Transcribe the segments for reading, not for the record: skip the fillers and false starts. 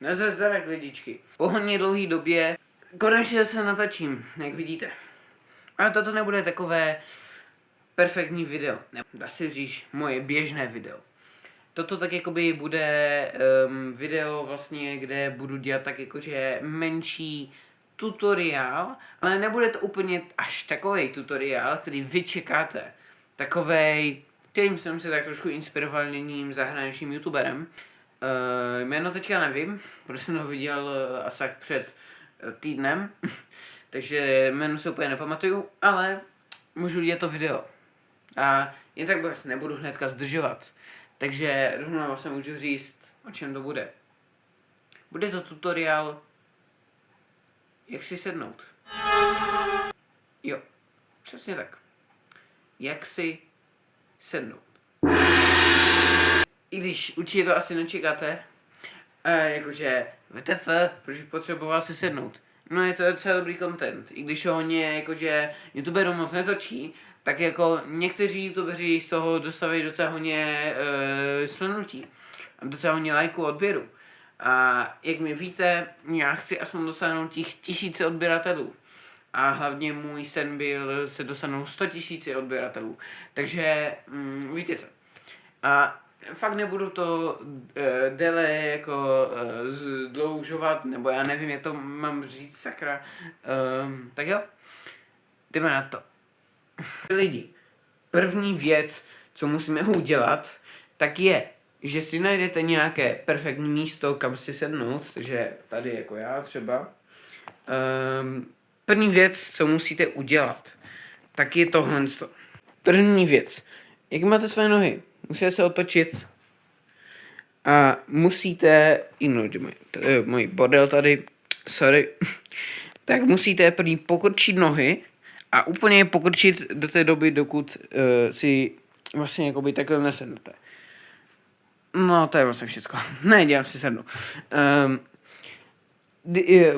Nazdar lidičky. Po hodně dlouhé době konečně se natočím, jak vidíte. Ale toto nebude takové perfektní video. Dá se říct moje běžné video. Toto tak jakoby bude video vlastně, kde budu dělat tak jakože menší tutoriál, ale nebude to úplně až takovej tutoriál, který vy čekáte. Takovej, kterým jsem se tak trošku inspiroval jedním zahraničním youtuberem. Jméno teďka nevím, protože jsem ho viděl asi tak před týdnem, takže jméno se úplně nepamatuju, ale můžu dělat to video. A jen tak vás nebudu hnedka zdržovat. Takže rovnou vlastně můžu říct, o čem to bude. Bude to tutoriál, jak si sednout. Jo, přesně tak. Jak si sednout. I když určitě to asi nečekáte, jakože WTF, proč bych potřeboval si sednout. No je to docela dobrý content, i když ho hodně jakože youtuberů moc netočí, tak jako někteří youtubeři z toho dostávají docela hodně slednutí a docela hodně lajků odběru. A jak mi víte, já chci aspoň dosáhnout těch 1000 odběratelů. A hlavně můj sen byl se dosáhnout 100 000 odběratelů. Takže víte co. A fakt nebudu to déle jako zdloužovat, nebo já nevím, jak to mám říct, sakra. Tak jo, jdeme na to. Lidi, první věc, co musíme udělat, tak je, že si najdete nějaké perfektní místo, kam si sednout, takže tady jako já třeba. První věc, co musíte udělat, tak je tohle. První věc, jak máte své nohy, musíte se otočit a musíte, můj bordel tady, sorry, tak musíte první pokrčit nohy a úplně je pokrčit do té doby, dokud si vlastně jakoby takhle nesednete. No, to je vlastně všechno. Ne, dělám si sednu.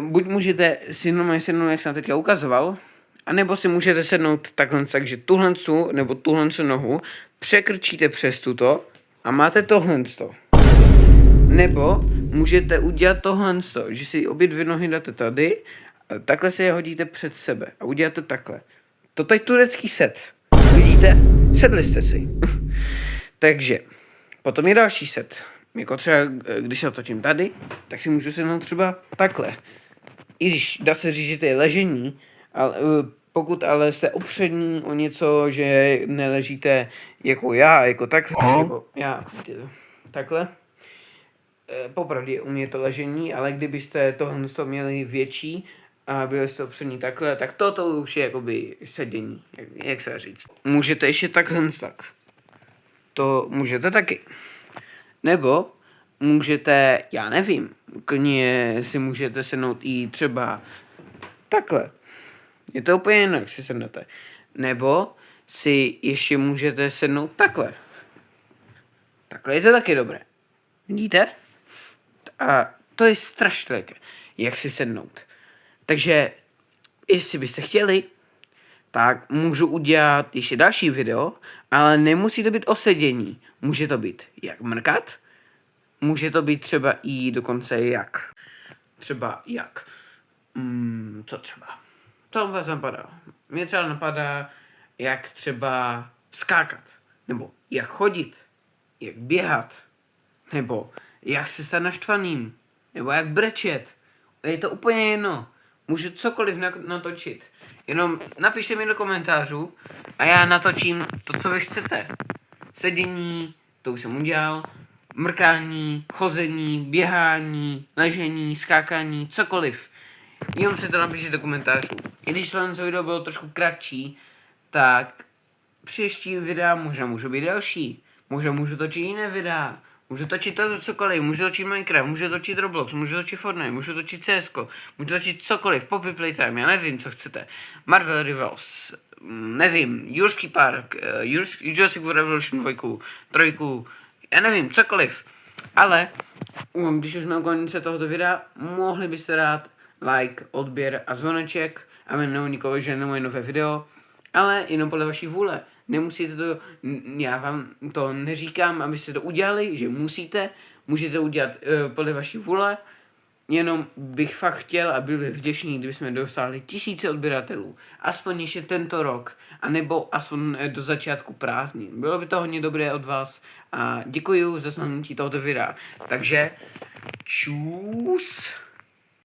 Buď můžete si normálně sednout, jak jsem teďka ukazoval, anebo si můžete sednout takhle, takže tuhle nebo tuhle nohu překrčíte přes tuto a máte tohle. Nebo můžete udělat tohle, že si obě dvě nohy dáte tady, a takhle si je hodíte před sebe a uděláte takhle. Toto je turecký set. Vidíte? Sedli jste si. Takže, potom je další set. Jako třeba, když se otočím tady, tak si můžu sednout třeba takhle. I když dá se říct, že to je ležení, ale pokud ale jste opřední o něco, že neležíte jako já, jako takhle, jako já, takhle. Popravdě u mě je to ležení, ale kdybyste tohle měli větší a byli jste opřední takhle, tak toto už je jakoby sedění, jak se říct. Můžete ještě takhle tak. To můžete taky. Nebo můžete, já nevím, klidně si můžete sednout i třeba takhle. Je to úplně jinak, si sednete. Nebo si ještě můžete sednout takhle. Takhle je to taky dobré. Vidíte? A to je strašně lehké, jak si sednout. Takže, jestli byste chtěli, tak můžu udělat ještě další video, ale nemusí to být o sedění. Může to být jak mrkat, může to být třeba i dokonce jak. Třeba jak. Co třeba? Co vás napadá? Mě třeba napadá, jak třeba skákat, nebo jak chodit, jak běhat, nebo jak se stát naštvaným, nebo jak brečet. Je to úplně jedno. Můžu cokoliv natočit. Jenom napište mi do komentářů a já natočím to, co vy chcete. Sedění, to už jsem udělal, mrkání, chození, běhání, ležení, skákání, cokoliv. Jenom se to napište do komentářů. I když tohle video bylo trošku kratší, tak příští videa možná můžou být další. Možná můžu točit jiné videa. Můžu točit to cokoliv, můžu točit Minecraft, můžu točit Roblox, můžu točit Fortnite, můžu točit CS, můžu točit cokoliv, Poppy Playtime, já nevím, co chcete. Marvel Rivals, nevím, Jurský park, Jurassic World Revolution 2, 3, já nevím, cokoliv. Ale, když už jsme u konce tohoto videa, mohli byste dát like, odběr a zvoneček, aby nikoho, že na moje nové video, ale jenom podle vaší vůle. Nemusíte to, já vám to neříkám, abyste to udělali, že musíte, můžete udělat podle vaší vůle, Jenom bych fakt chtěl a byl bych vděčný, kdyby jsme dosáhli 1000 odběratelů. Aspoň ještě tento rok. A nebo aspoň do začátku prázdnin. Bylo by to hodně dobré od vás. A děkuji za slednutí tohoto videa. Takže čus.